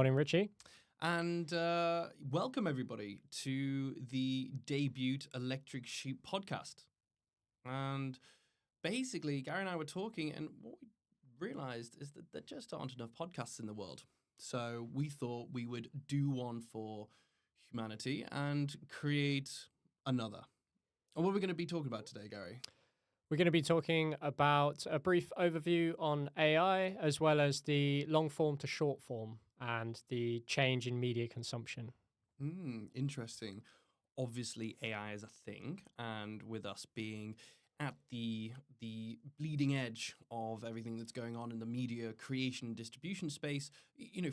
Morning, Richie. And welcome, everybody, to the debut Electric Sheep podcast. And basically, Gary and I were talking, and what we realized is that there just aren't enough podcasts in the world. So we thought we would do one for humanity and create another. And what are we going to be talking about today, Gary? We're going to be talking about a brief overview on AI, as well as the long form to short form and the change in media consumption. Interesting. Obviously, AI is a thing, and with us being at the bleeding edge of everything that's going on in the media creation and distribution space,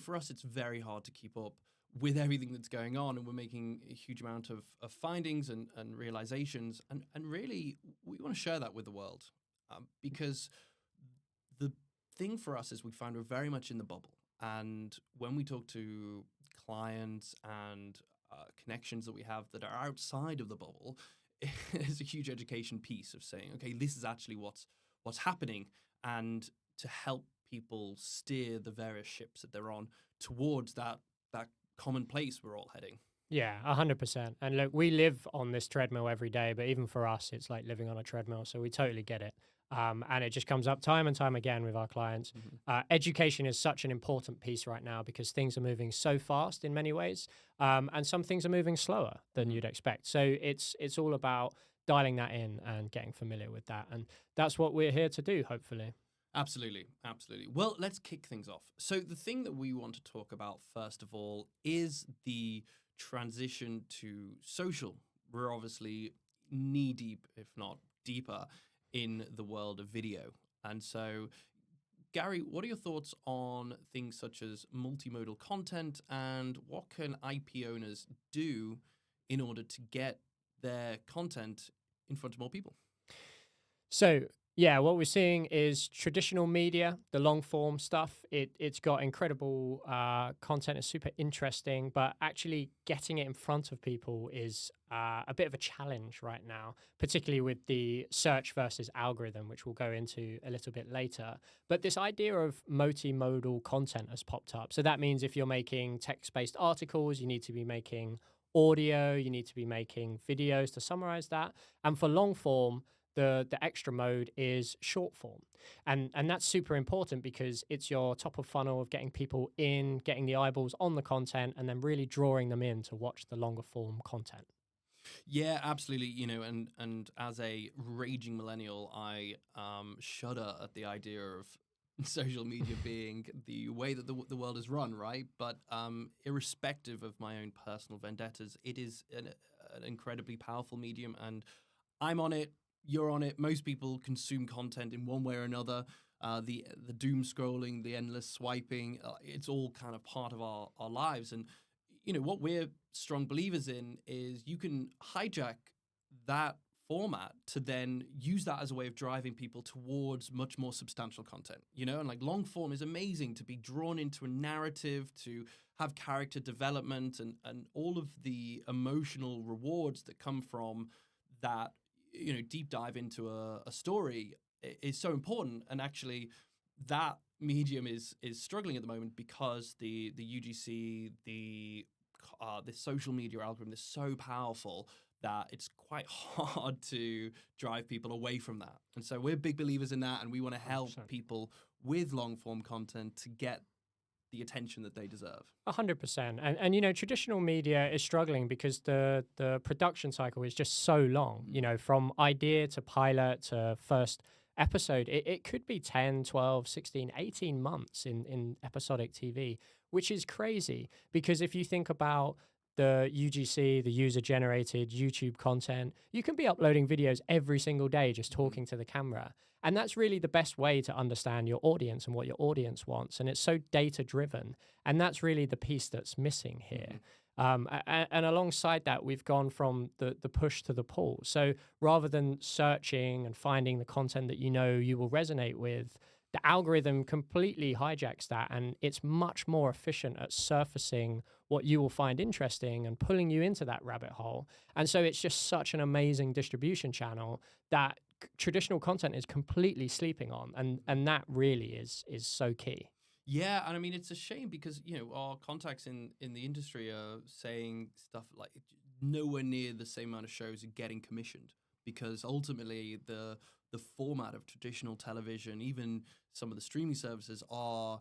for us, it's very hard to keep up with everything that's going on, and we're making a huge amount of findings and realizations, and really, we want to share that with the world, because the thing for us is we find we're very much in the bubble, and when we talk to clients and connections that we have that are outside of the bubble, it's a huge education piece of saying, okay, this is actually what's happening, and to help people steer the various ships that they're on towards that common place we're all heading. Yeah, 100%. And look, we live on this treadmill every day, but even for us, it's like living on a treadmill. So we totally get it. And it just comes up time and time again with our clients. Education is such an important piece right now because things are moving so fast in many ways, and some things are moving slower than you'd expect. So it's all about dialing that in and getting familiar with that, and that's what we're here to do, hopefully. Absolutely. Well, let's kick things off. So the thing that we want to talk about first of all is the transition to social. We're obviously knee deep, if not deeper, in the world of video. And so, Gary, what are your thoughts on things such as multimodal content, and what can IP owners do in order to get their content in front of more people? So, yeah, what we're seeing is traditional media, the long form stuff. It's got incredible content, it's super interesting, but actually getting it in front of people is a bit of a challenge right now, particularly with the search versus algorithm, which we'll go into a little bit later. But this idea of multimodal content has popped up. So that means if you're making text-based articles, you need to be making audio, you need to be making videos to summarize that. And for long form, the extra mode is short form, and that's super important because it's your top of funnel of getting people in, getting the eyeballs on the content, and then really drawing them in to watch the longer form content. Yeah, absolutely. And as a raging millennial, I shudder at the idea of social media being the way that the world is run, right? But irrespective of my own personal vendettas, it is an incredibly powerful medium, and I'm on it. You're on it. Most people consume content in one way or another. The doom scrolling, the endless swiping, it's all kind of part of our lives. And what we're strong believers in is you can hijack that format to then use that as a way of driving people towards much more substantial content, and like long form is amazing to be drawn into a narrative, to have character development and all of the emotional rewards that come from that, deep dive into a story is so important. And actually that medium is struggling at the moment because the UGC, the social media algorithm is so powerful that it's quite hard to drive people away from that. And so we're big believers in that, and we want to help 100%. people with long form content to get the attention that they deserve. 100%. And traditional media is struggling because the production cycle is just so long, from idea to pilot to first episode. It could be 10, 12, 16, 18 months in episodic TV, which is crazy because if you think about the UGC, the user generated YouTube content, you can be uploading videos every single day just talking to the camera. And that's really the best way to understand your audience and what your audience wants. And it's so data driven. And that's really the piece that's missing here. And alongside that, we've gone from the push to the pull. So rather than searching and finding the content that you will resonate with, the algorithm completely hijacks that, and it's much more efficient at surfacing what you will find interesting and pulling you into that rabbit hole. And so it's just such an amazing distribution channel that traditional content is completely sleeping on, and that really is so key. Yeah, and I mean it's a shame because our contacts in the industry are saying stuff like nowhere near the same amount of shows are getting commissioned because ultimately the format of traditional television, even some of the streaming services are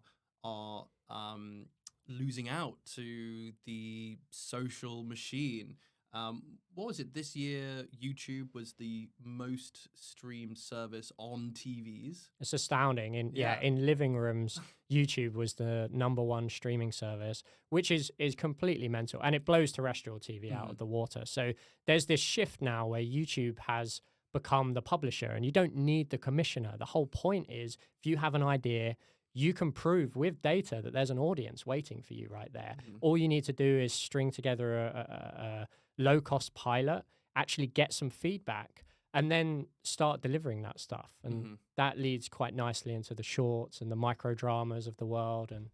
losing out to the social machine. What was it this year? YouTube was the most streamed service on TVs. It's astounding. Yeah. In living rooms, YouTube was the number one streaming service, which is completely mental, and it blows terrestrial TV out Mhm. of the water. So there's this shift now where YouTube has become the publisher, and you don't need the commissioner. The whole point is, if you have an idea, you can prove with data that there's an audience waiting for you right there. Mhm. All you need to do is string together a low cost pilot, actually get some feedback, and then start delivering that stuff. And Mhm. that leads quite nicely into the shorts and the micro dramas of the world. And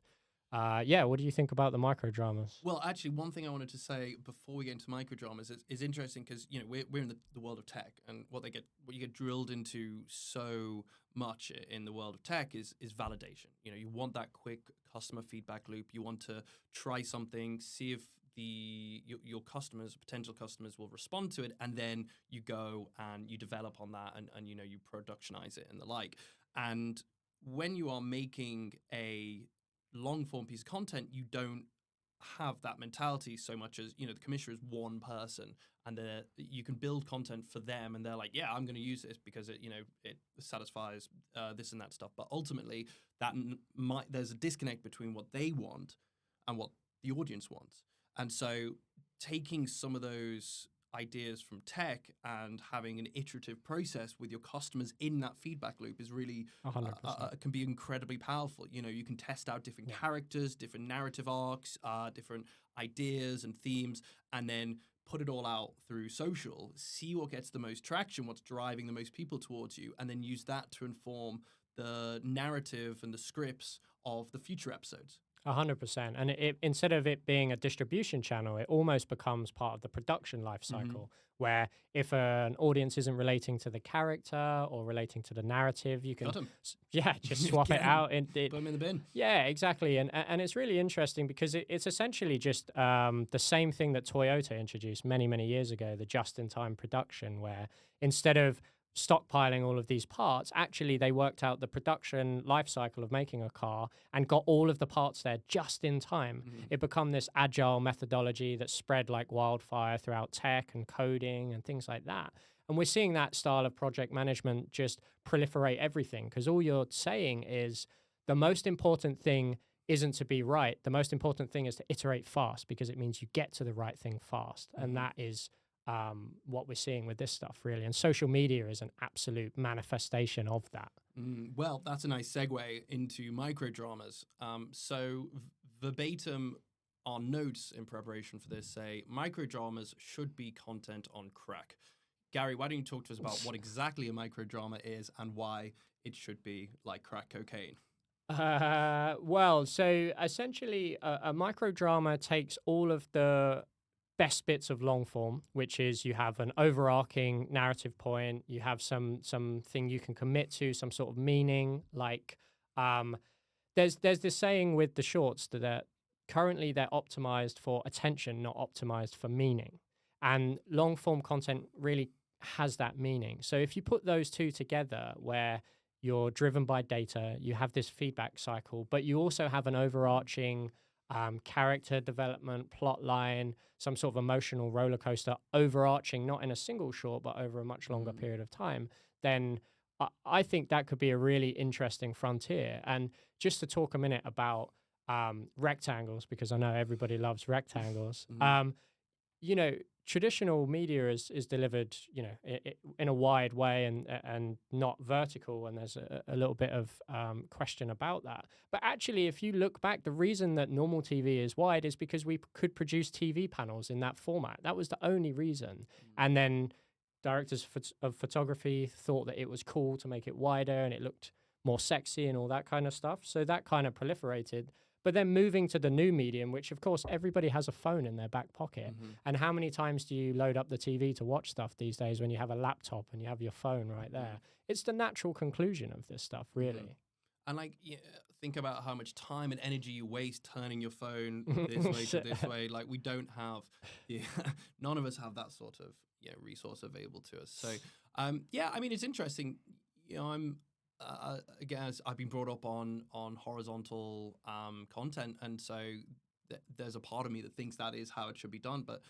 yeah, what do you think about the micro dramas? Well, actually, one thing I wanted to say before we get into microdramas is interesting because we're in the world of tech, and what you get drilled into so much in the world of tech is validation. You want that quick customer feedback loop. You want to try something, see if your customers, potential customers, will respond to it, and then you go and you develop on that, and you productionize it and the like. And when you are making a long form piece of content, you don't have that mentality so much as the commissioner is one person, and you can build content for them, and they're like, yeah, I'm going to use this because it satisfies this and that stuff. But ultimately, there's a disconnect between what they want and what the audience wants, and so taking some of those ideas from tech and having an iterative process with your customers in that feedback loop is really 100%. can be incredibly powerful. You can test out different Yeah. characters, different narrative arcs, different ideas and themes, and then put it all out through social, see what gets the most traction, what's driving the most people towards you, and then use that to inform the narrative and the scripts of the future episodes. 100%. And instead of it being a distribution channel, it almost becomes part of the production life Mm-hmm. cycle, where if an audience isn't relating to the character or relating to the narrative, you can, Cut 'em. yeah, just swap it out. And Put them in the bin. yeah, exactly. And it's really interesting because it's essentially just the same thing that Toyota introduced many, many years ago, the just-in-time production, where instead of stockpiling all of these parts, actually they worked out the production life cycle of making a car and got all of the parts there just in time. Mm-hmm. It become this agile methodology that spread like wildfire throughout tech and coding and things like that. And we're seeing that style of project management just proliferate everything, because all you're saying is the most important thing isn't to be right. The most important thing is to iterate fast, because it means you get to the right thing fast. Mm-hmm. And that is what we're seeing with this stuff, really. And social media is an absolute manifestation of that. Well, that's a nice segue into microdramas. So verbatim, our notes in preparation for this say microdramas should be content on crack. Gary, why don't you talk to us about what exactly a microdrama is and why it should be like crack cocaine? Well, so essentially, a microdrama takes all of the best bits of long form, which is you have an overarching narrative point, you have something you can commit to, some sort of meaning. Like, there's this saying with the shorts that currently they're optimized for attention, not optimized for meaning, and long form content really has that meaning. So if you put those two together, where you're driven by data, you have this feedback cycle, but you also have an overarching character development, plot line, some sort of emotional roller coaster overarching, not in a single short, but over a much longer period of time, then I think that could be a really interesting frontier. And just to talk a minute about rectangles, because I know everybody loves rectangles. Mhm. You know, traditional media is delivered, you know, in a wide way and not vertical, and there's a little bit of question about that. But actually, if you look back, the reason that normal TV is wide is because we could produce TV panels in that format. That was the only reason. And then directors of photography thought that it was cool to make it wider and it looked more sexy and all that kind of stuff. So that kind of proliferated. But then moving to the new medium, which of course everybody has a phone in their back pocket. Mhm. And how many times do you load up the TV to watch stuff these days when you have a laptop and you have your phone right there? It's the natural conclusion of this stuff, really. And like think about how much time and energy you waste turning your phone this way to this way. Like we don't have, none of us have that sort of resource available to us. So yeah, I mean it's interesting. I'm again, as I've been brought up on horizontal content, and so there's a part of me that thinks that is how it should be done. But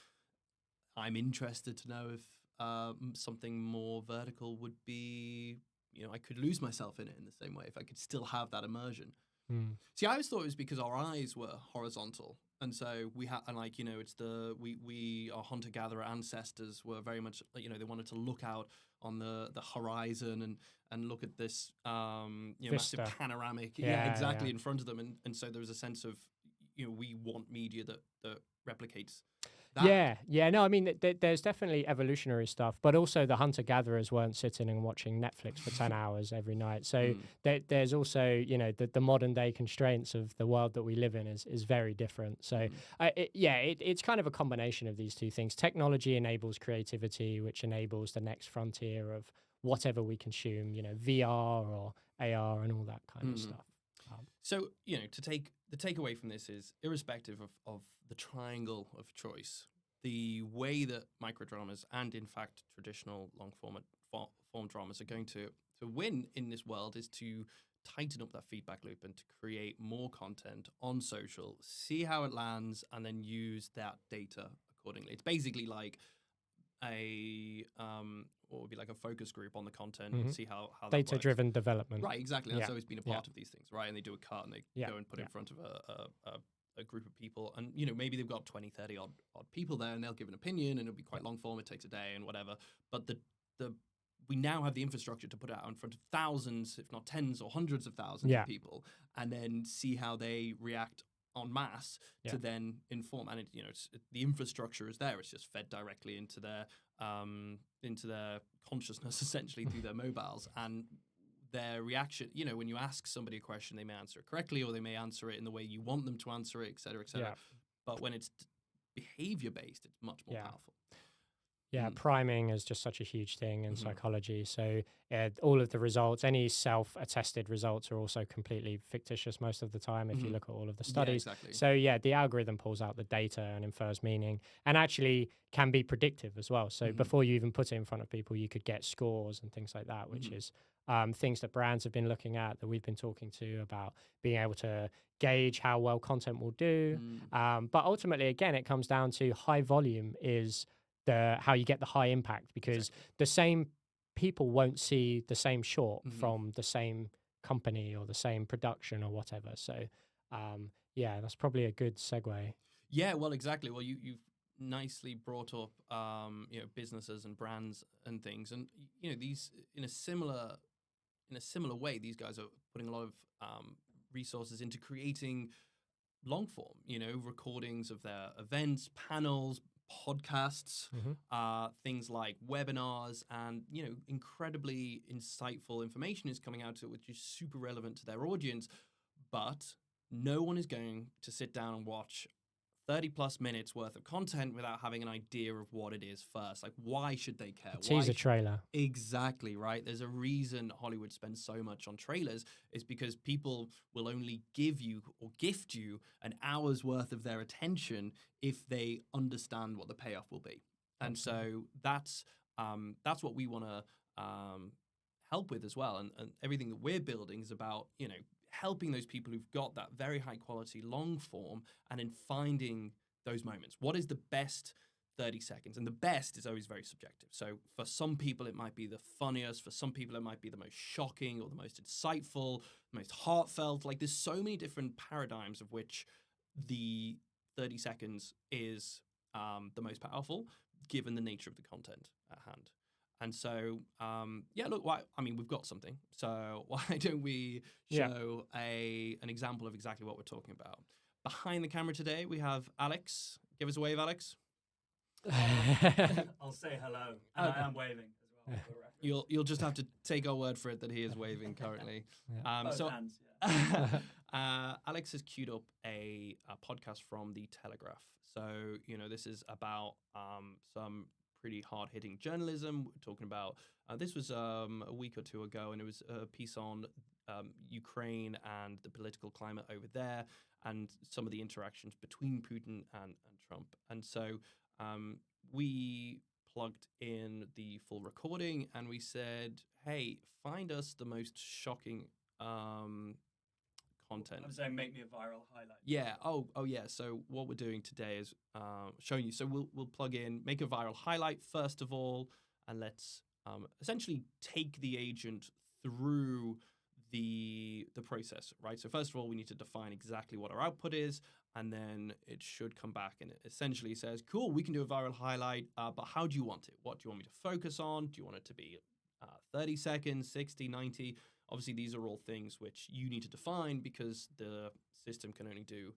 I'm interested to know if something more vertical would be, I could lose myself in it in the same way if I could still have that immersion. See, I always thought it was because our eyes were horizontal, and so we had, and like it's we our hunter gatherer ancestors were very much they wanted to look out on the horizon and look at this massive panoramic, exactly in front of them, and so there was a sense of we want media that replicates that. Yeah. No, I mean, there's definitely evolutionary stuff, but also the hunter-gatherers weren't sitting and watching Netflix for 10 hours every night. So there's also, the modern-day constraints of the world that we live in is very different. So, it's kind of a combination of these two things. Technology enables creativity, which enables the next frontier of whatever we consume, VR or AR and all that kind of stuff. So, to take the takeaway from this is, irrespective of the triangle of choice, the way that microdramas and, in fact, traditional long-form dramas are going to win in this world is to tighten up that feedback loop and to create more content on social, see how it lands, and then use that data accordingly. It's basically like what would be like a focus group on the content and see how data-driven development. Right, exactly. That's always been a part of these things, right? And they do a cut and they go and put it in front of a group of people, and maybe they've got 20, 30 odd people there, and they'll give an opinion, and it'll be quite long form. It takes a day and whatever. But we now have the infrastructure to put it out in front of thousands, if not tens or hundreds of thousands of people, and then see how they react en masse to then inform. And the infrastructure is there. It's just fed directly into their consciousness, essentially, through their mobiles, and their reaction. When you ask somebody a question, they may answer it correctly, or they may answer it in the way you want them to answer it, et cetera, et cetera. But when it's behavior based, it's much more powerful. Priming is just such a huge thing in psychology. So all of the results, any self-attested results, are also completely fictitious most of the time if you look at all of the studies. Yeah, exactly. So the algorithm pulls out the data and infers meaning, and actually can be predictive as well. So before you even put it in front of people, you could get scores and things like that, which is things that brands have been looking at, that we've been talking to about being able to gauge how well content will do. But ultimately, again, it comes down to high volume is how you get the high impact, because the same people won't see the same short from the same company or the same production or whatever. So that's probably a good segue. Yeah, well, exactly. Well, you've nicely brought up businesses and brands and things, and these in a similar way, these guys are putting a lot of resources into creating long form, recordings of their events, panels, podcasts, things like webinars, and incredibly insightful information is coming out to it, which is super relevant to their audience. But no one is going to sit down and watch 30 plus minutes worth of content without having an idea of what it is first. Like, why should they care? Teaser trailer. Exactly, right? There's a reason Hollywood spends so much on trailers. It's because people will only give you or gift you an hour's worth of their attention if they understand what the payoff will be. And so that's what we want to help with as well. And everything that we're building is about, helping those people who've got that very high quality long form, and in finding those moments. What is the best 30 seconds? And the best is always very subjective. So for some people, it might be the funniest. For some people, it might be the most shocking or the most insightful, most heartfelt. Like, there's so many different paradigms of which the 30 seconds is the most powerful, given the nature of the content at hand. And so, we've got something. So why don't we show an example of exactly what we're talking about? Behind the camera today, we have Alex. Give us a wave, Alex. I'll say hello, and I am waving as well. You'll just have to take our word for it that he is waving currently. Both hands, Alex has queued up a podcast from The Telegraph. So this is about some pretty hard-hitting journalism. We're talking about this was a week or two ago, and it was a piece on Ukraine and the political climate over there, and some of the interactions between Putin and Trump. And so we plugged in the full recording, and we said, "Hey, find us the most shocking content." I'm saying, make me a viral highlight. Yeah. Oh, yeah. So what we're doing today is showing you. So we'll plug in, make a viral highlight first of all, and let's essentially take the agent through the process, right? So first of all, we need to define exactly what our output is, and then it should come back and it essentially says, "Cool, we can do a viral highlight, but how do you want it? What do you want me to focus on? Do you want it to be 30 seconds, 60, 90? Obviously, these are all things which you need to define because the system can only do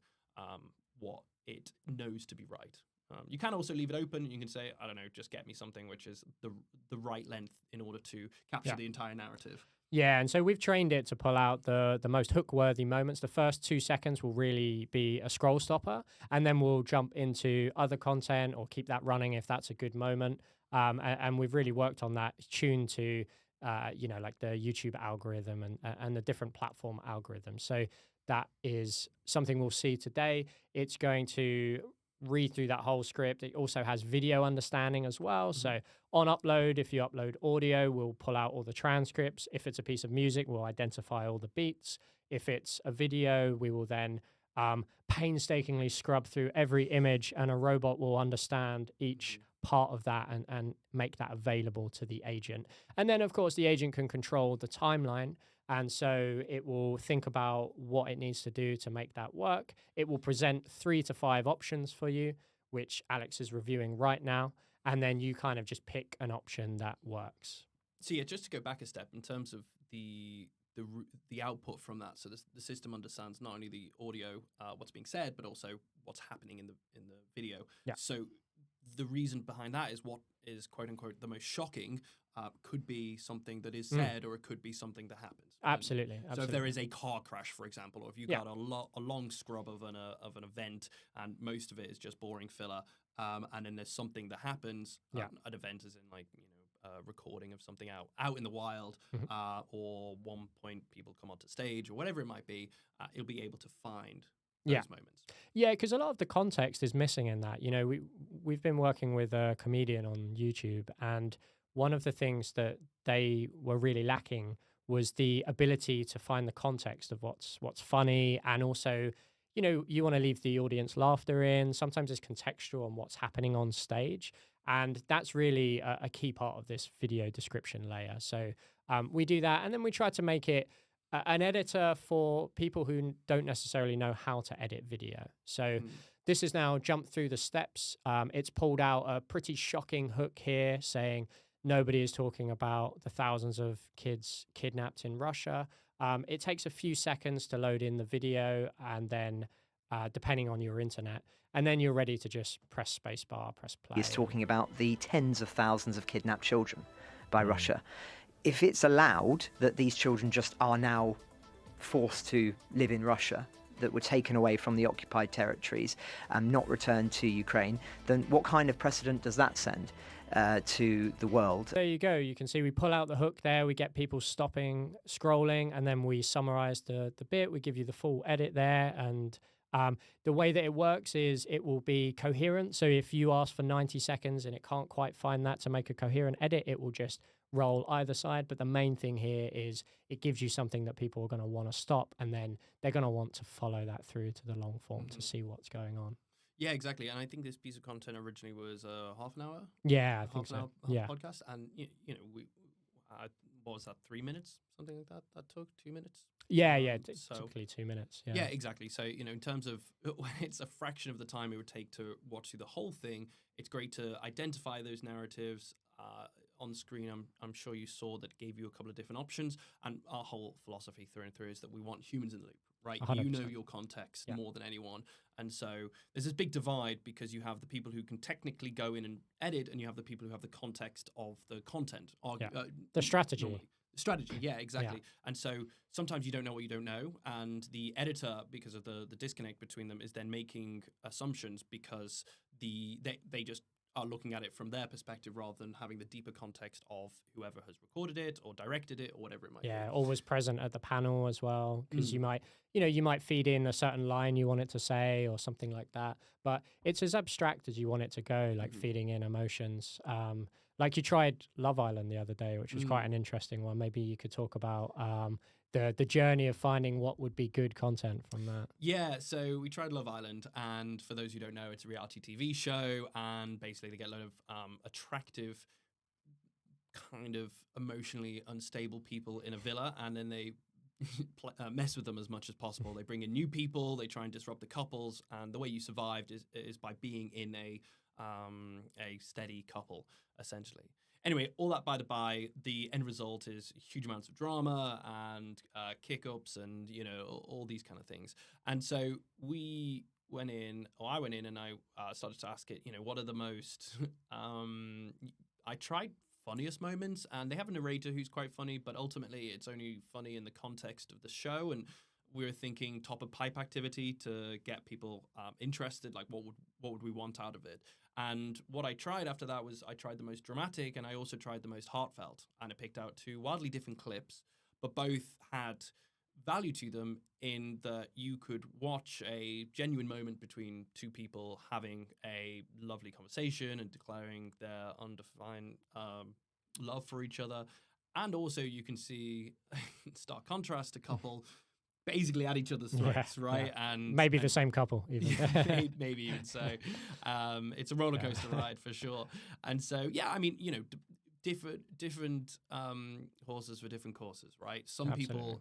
what it knows to be right. You can also leave it open. You can say, I don't know, just get me something which is the right length in order to capture the entire narrative. Yeah, and so we've trained it to pull out the most hook-worthy moments. The first 2 seconds will really be a scroll stopper, and then we'll jump into other content or keep that running if that's a good moment. And we've really worked on that, tuned to like the YouTube algorithm and the different platform algorithms. So that is something we'll see today. It's going to read through that whole script. It also has video understanding as well. So on upload, if you upload audio, we'll pull out all the transcripts. If it's a piece of music, we'll identify all the beats. If it's a video, we will then painstakingly scrub through every image, and a robot will understand each part of that and make that available to the agent. And then, of course, the agent can control the timeline. And so it will think about what it needs to do to make that work. It will present 3 to 5 options for you, which Alex is reviewing right now. And then you kind of just pick an option that works. So yeah, just to go back a step in terms of the output from that. So the system understands not only the audio, what's being said, but also what's happening in the video. Yeah. So the reason behind that is what is quote unquote the most shocking could be something that is said, or it could be something that happens. Absolutely. So if there is a car crash, for example, or if you got a long scrub of an event and most of it is just boring filler, and then there's something that happens, an event is in recording of something out in the wild, or one point people come onto stage or whatever it might be, it'll be able to find those moments. Yeah, because a lot of the context is missing in that. You know, we've been working with a comedian on YouTube, and one of the things that they were really lacking was the ability to find the context of what's funny, and also, you know, you want to leave the audience laughter in. Sometimes it's contextual on what's happening on stage, and that's really a key part of this video description layer. So we do that, and then we try to make it an editor for people who don't necessarily know how to edit video. So this is now jumped through the steps. It's pulled out a pretty shocking hook here saying nobody is talking about the thousands of kids kidnapped in Russia. It takes a few seconds to load in the video, and then depending on your internet, and then you're ready to just press spacebar, press play. He's talking about the tens of thousands of kidnapped children by Russia. If it's allowed that these children just are now forced to live in Russia, that were taken away from the occupied territories and not returned to Ukraine, then what kind of precedent does that send to the world? There you go. You can see we pull out the hook there. We get people stopping, scrolling, and then we summarize the bit. We give you the full edit there. And the way that it works is it will be coherent. So if you ask for 90 seconds and it can't quite find that to make a coherent edit, it will just roll either side. But the main thing here is it gives you something that people are going to want to stop, and then they're going to want to follow that through to the long form to see what's going on. Yeah, exactly. And I think this piece of content originally was half an hour. Yeah, I think so. Podcast, and you know, we what was that? 3 minutes, something like that. That took 2 minutes. Typically 2 minutes. Yeah, exactly. So you know, in terms of it's a fraction of the time it would take to watch through the whole thing. It's great to identify those narratives. On screen, I'm sure you saw that gave you a couple of different options, and our whole philosophy through and through is that we want humans in the loop, right? 100%. You know your context more than anyone, and so there's this big divide because you have the people who can technically go in and edit, and you have the people who have the context of the content, the strategy. Strategy, yeah, exactly. And so sometimes you don't know what you don't know, and the editor, because of the disconnect between them, is then making assumptions because they just are looking at it from their perspective rather than having the deeper context of whoever has recorded it or directed it or whatever it might be. Yeah, always present at the panel as well, because Mm. you might feed in a certain line you want it to say or something like that, but it's as abstract as you want it to go, like feeding in emotions. Like you tried Love Island the other day, which was quite an interesting one. Maybe you could talk about the journey of finding what would be good content from that. Yeah, so we tried Love Island, and for those who don't know, it's a reality TV show, and basically they get a lot of attractive, kind of emotionally unstable people in a villa, and then they mess with them as much as possible. They bring in new people, they try and disrupt the couples, and the way you survived is by being in a steady couple, essentially. Anyway, all that by the by, the end result is huge amounts of drama and kick-ups and, all these kind of things. And so I went in and I started to ask it, what are the most, I tried funniest moments, and they have a narrator who's quite funny, but ultimately it's only funny in the context of the show. And we were thinking top of pipe activity to get people interested, like what would we want out of it? And what I tried after that was I tried the most dramatic, and I also tried the most heartfelt, and I picked out two wildly different clips, but both had value to them in that you could watch a genuine moment between two people having a lovely conversation and declaring their undefined love for each other. And also you can see, stark contrast, a couple basically at each other's throats, right? Yeah. And maybe the same couple, even. maybe even so. It's a roller coaster ride for sure. And so, yeah, I mean, different horses for different courses, right? Some people,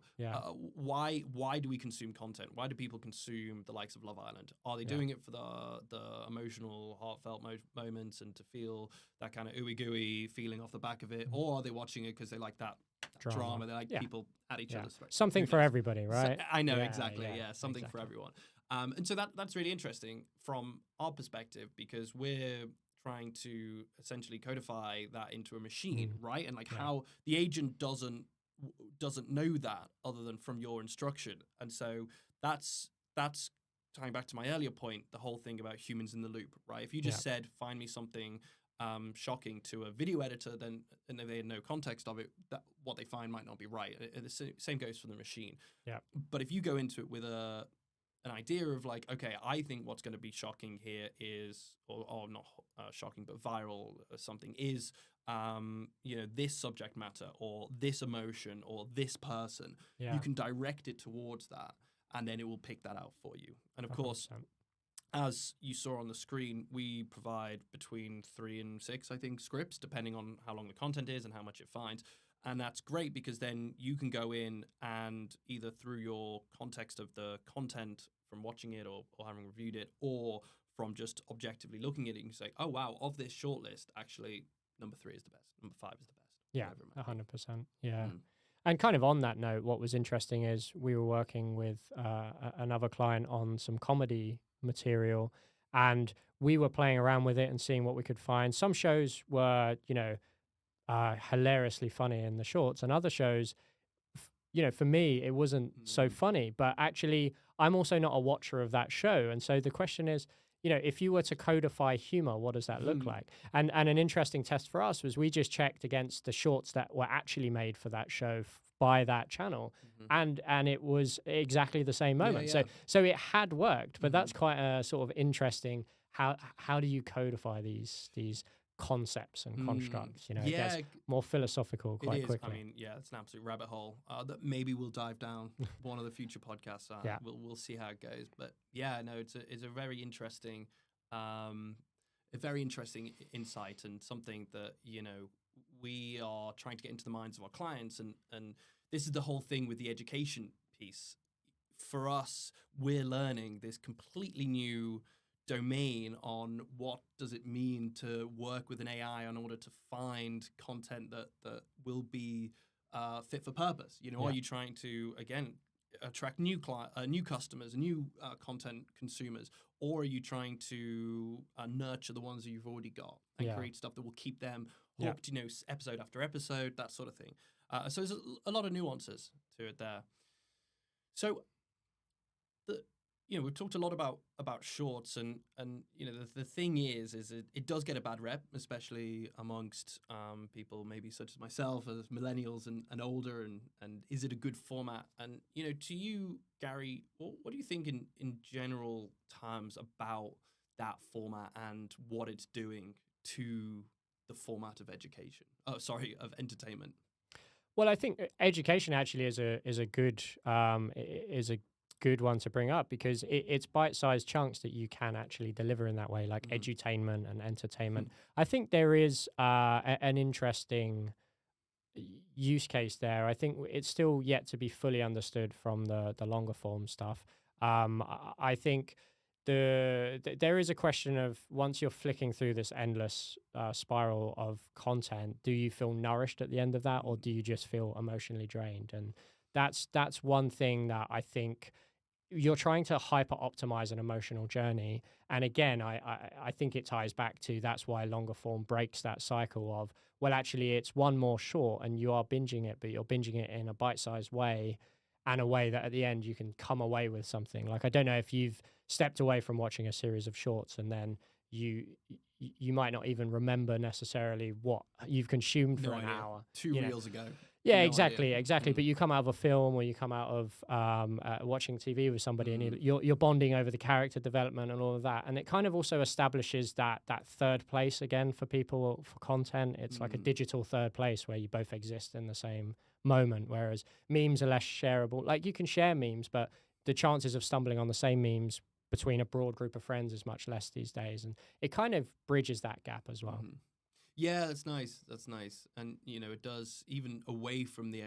why do we consume content? Why do people consume the likes of Love Island? Are they doing it for the emotional, heartfelt moments and to feel that kind of ooey gooey feeling off the back of it, or are they watching it because they like that drama? They like people at each other's throats. Something for everybody, right? So, I know, exactly. Yeah, something for everyone. And so that's really interesting from our perspective, because we're trying to essentially codify that into a machine, right? And like how the agent doesn't know that other than from your instruction. And so that's tying back to my earlier point, the whole thing about humans in the loop, right? If you just said, find me something shocking to a video editor, then and they had no context of it, that what they find might not be right. The same goes for the machine. Yeah. But if you go into it with an idea of like, okay, I think what's going to be shocking here is, or not shocking, but viral or something is, this subject matter or this emotion or this person, you can direct it towards that, and then it will pick that out for you. And of 100%. Course, as you saw on the screen, we provide between 3 and 6, I think, scripts, depending on how long the content is and how much it finds. And that's great because then you can go in and either through your context of the content from watching it or having reviewed it, or from just objectively looking at it, you can say, oh, wow, of this shortlist, actually, number 3 is the best. Number 5 is the best. Yeah, 100%. Yeah. And kind of on that note, what was interesting is we were working with another client on some comedy material, and we were playing around with it and seeing what we could find. Some shows were, hilariously funny in the shorts, and other shows, for me, it wasn't so funny. But actually, I'm also not a watcher of that show. And so the question is, if you were to codify humor, what does that look like? And an interesting test for us was we just checked against the shorts that were actually made for that show by that channel, and it was exactly the same moment. So it had worked, but that's quite a sort of interesting. How do you codify these concepts and constructs? It gets more philosophical quite quickly. I mean, it's an absolute rabbit hole that maybe we'll dive down one of the future podcasts. We'll see how it goes. But it's a very interesting, insight, and something that we are trying to get into the minds of our clients, and this is the whole thing with the education piece. For us, we're learning this completely new domain on what does it mean to work with an AI in order to find content that will be fit for purpose. Are you trying to, again, attract new customers, new content consumers, or are you trying to nurture the ones that you've already got and create stuff that will keep them hooked, episode after episode, that sort of thing. So there's a lot of nuances to it there. So we've talked a lot about shorts, and the thing is it does get a bad rep, especially amongst people maybe such as myself, as millennials and older, and is it a good format? And to you, Gary, what do you think in general terms about that format and what it's doing to the format of education? Oh, sorry, of entertainment. Well, I think education actually is a good one to bring up, because it's bite-sized chunks that you can actually deliver in that way, like edutainment and entertainment. I think there is an interesting use case there. I think it's still yet to be fully understood from the longer form stuff. I think there is a question of, once you're flicking through this endless spiral of content, do you feel nourished at the end of that, or do you just feel emotionally drained? And that's one thing that I think you're trying to hyper optimize an emotional journey. And again, I think it ties back to, that's why longer form breaks that cycle of, well, actually it's one more short and you are binging it, but you're binging it in a bite-sized way, and a way that at the end you can come away with something. Like, I don't know if you've stepped away from watching a series of shorts and then you might not even remember necessarily what you've consumed for an hour. Two reels ago. Yeah, exactly. But you come out of a film, or you come out of watching TV with somebody, and you're bonding over the character development and all of that. And it kind of also establishes that third place again for people for content. It's like a digital third place where you both exist in the same moment, whereas memes are less shareable. Like, you can share memes, but the chances of stumbling on the same memes between a broad group of friends is much less these days. And it kind of bridges that gap as well. Yeah, that's nice. That's nice, and it does, even away from the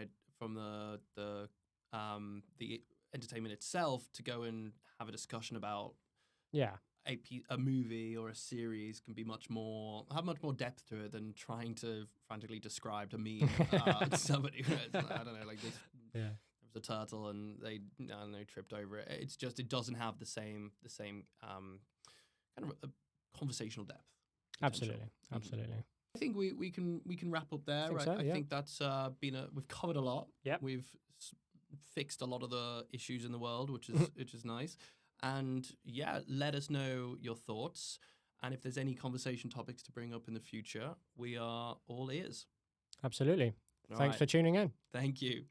entertainment itself, to go and have a discussion about a movie or a series can be have much more depth to it than trying to frantically describe a meme to somebody. I don't know, like this. Yeah. There was a turtle and they tripped over it. It's just, it doesn't have the same kind of a conversational depth. Absolutely. I think we can wrap up there. I think that's we've covered a lot. Yeah, we've fixed a lot of the issues in the world, which is nice. And let us know your thoughts, and if there's any conversation topics to bring up in the future, we are all ears. Absolutely. Thanks for tuning in. Thank you.